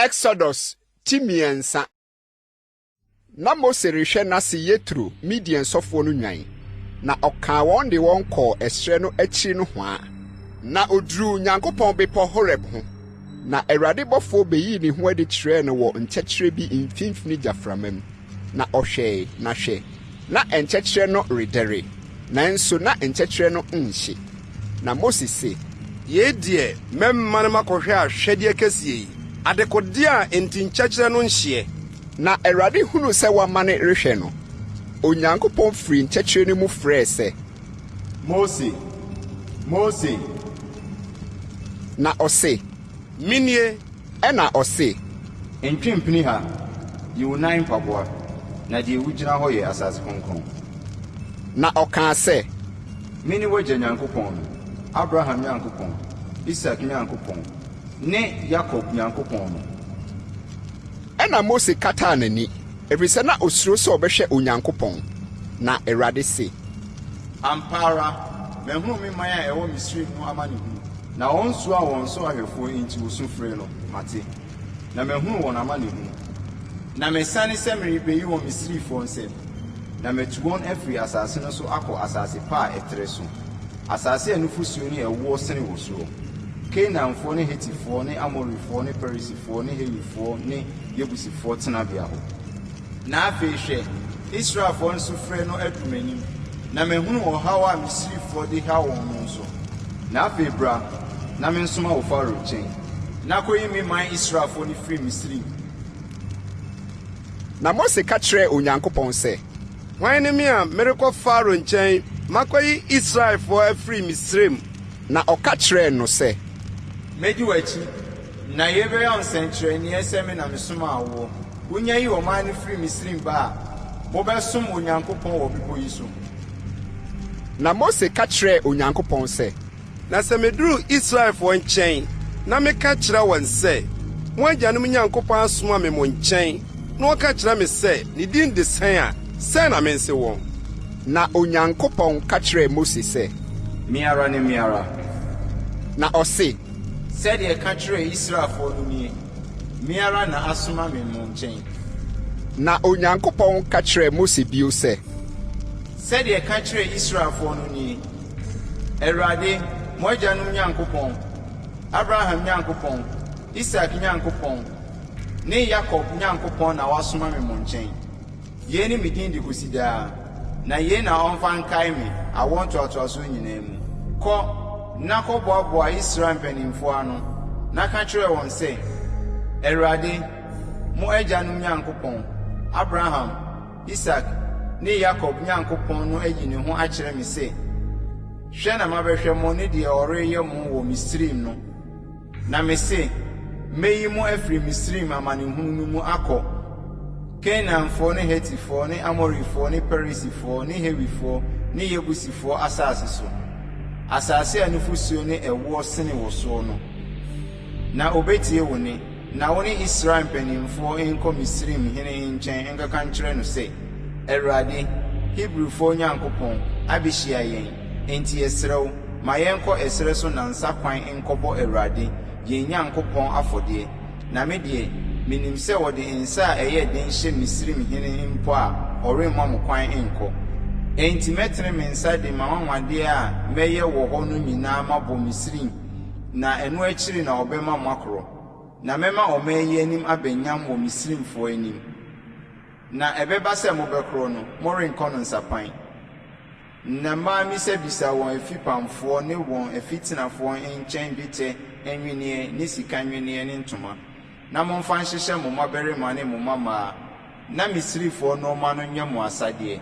Exodus timiensa. Na Mose rehwe na se Yetro Midian sofo no nwan. Na oka won de won kɔ esre no achi no ho a. Na odru Nyankopɔn bepo Horeb ho. Na Awurade bɔfo beyi ne ho adi kyerɛ no wɔ nkyɛkyerɛ bi mfimfini gyaframam. Na ɔhwɛ na hwɛ. Na nkyɛkyerɛ no redere. Nanso na nkyɛkyerɛ no nhye. Na Mose se, ye die memma na makɔhwɛ ahwɛde kɛsie. Adekode a enti nkyɛkyerɛ no nhye. Na Awurade hunu sɛ wamane rehwɛ no. Onyankopɔn firi nkyɛkyerɛ no mu frɛ sɛ, Mose, Mose. Na ɔse, Minie. ɛna ɔse, Ntwimpini ha, yi wo nan mpaboa, na deɛ wugyina hɔ yɛ asase kronkron. Na ɔkaa sɛ, Mene wagya Nyankopɔn no, Abraham Nyankopɔn, Isak Nyankopɔn, ne Yakob Nyankopɔn no. ɛna Mose kataa n'ani, efisɛ na osuro sɛ ɔbɛhwɛ Onyankopɔn. Na Awurade se, Ampa ara, mahunu me man a ɛwɔ Misraim no amanehunu, na wɔn nso a wɔn so ahwɛfoɔ enti wosu frɛ no, mate. Na mahunu wɔn amanehunu. Na mesane sɛ merebeyi wɔn Misrifoɔ nsam, na matu wɔn afiri asase no so akɔ asase pa a ɛtrɛ so, asase a nufusuo ne ɛwoɔ sene wɔ soɔ. Kanaanfoɔ ne Hetifoɔ ne Amorifoɔ ne Perisifoɔ ne Hewifoɔ ne Yebusifoɔ tenabea hɔ. Na afei hwɛ, Israelfoɔ nso frɛ no adu m'anim, na mahunu ɔhaw a Misrifoɔ de haw wɔn no nso. Na afei bra, na mensoma wo Farao nkyɛn, na kɔyi me man Israelfoɔ no firi Misraim. Na Mose ka kyerɛɛ Onyankopɔn sɛ, Hwan ne me a merekɔ Farao nkyɛn, makɔyi Israelfoɔ afiri Misraim? Na ɔka kyerɛɛ no sɛ, Medi w'akyi, na yɛbɛyɛ nsɛnkyerɛnneɛ sɛ me na mesoma wo. Wonya yi ɔman no firi Misraim ba a, mobɛsom Onyankopɔn wɔ bepɔ yi so. Na Mose ka kyerɛɛ Onyankopɔn sɛ, Na sɛ meduru Israelfoɔ nkyɛn, na meka kyerɛ wɔn sɛ, mo agyanom Nyankopɔn asoma me mo nkyɛn, na wɔka kyerɛ me sɛ, ne din de sɛn a, sɛn na mense wɔn. Na Onyankopɔn ka kyerɛɛ Mose sɛ, Me ara ne me ara. na ɔse, Sɛdeɛ ka kyerɛ Israelfoɔ no nie, me ara na asoma me mo nkyɛn. na Onyankopɔn ka kyerɛɛ Mose bio sɛ, Sɛdeɛ ka kyerɛ Israelfoɔ no nie, Awurade, mo agyanom Nyankopɔn, Abraham Nyankopɔn, Isak Nyankopɔn, ne Yakob Nyankopɔn na wasoma me mo nkyɛn. Yei ne me din de kosi daa, na yei na ɔmfa nkae me awɔ ntoatoaso nyinaa mu. Kɔ na kɔboaboa Israel mpanimfoɔ ano, na ka kyerɛ wɔn sɛ, Awurade, mo agyanom Nyankopɔn, Abraham, Isak, ne Yakob Nyankopɔn no ayi ne ho akyerɛ me sɛ, hwɛ na mabɛhwɛ mo ne deɛ ɔreyɛ mo wɔ Misraim no. Na me se, meyi mo afiri Misraim amanehunu no mu akɔ Kanaanfoɔ ne Hetifoɔ ne Amorifoɔ ne Perisifoɔ ne Hewifoɔ ne Yebusifoɔ asase so, asase a nufusuo ne ɛwoɔ sene wɔ soɔ no. Na obetie wo ne, na wo ne Israel mpanimfoɔ nkɔ Misraim hene nkyɛn nkaka nkyerɛ no sɛ, Awurade, Hebrifoɔ Nyankopɔn, abɛhyia yɛn, enti yɛsrɛ wo, ma yɛnkɔ ɛsrɛ so nansa kwan nkɔbɔ Awurade, yɛn Nyankopɔn afɔdeɛ. Na me deɛ, menim sɛ wɔde nsa a ɛyɛ den hyɛ Misraim hene mpo a ɔremma mo kwan nkɔ. Enti mɛtene me nsa de ma nwanwadeɛ a mɛyɛ wɔ hɔ no nyinaa mabɔ Misraim, na ɛno akyiri na ɔbɛma mo akorɔ. Na mɛma ɔman yi anim abɛnyam wɔ Misraimfoɔ anim. Na ɛbɛba sɛ mobɛkorɔ no, morenkɔ no nsapan. Na mmaa misabisa wɔn afipamfoɔ ne wɔn afitenafoɔ nkyɛn dwetɛ nweneɛ ne sika nweneɛ ne ntoma. Na momfa nhyehyɛ mo mmabarima ne mo mmabaa, na Misrifoɔ nneɛma no nyɛ mo asadeɛ.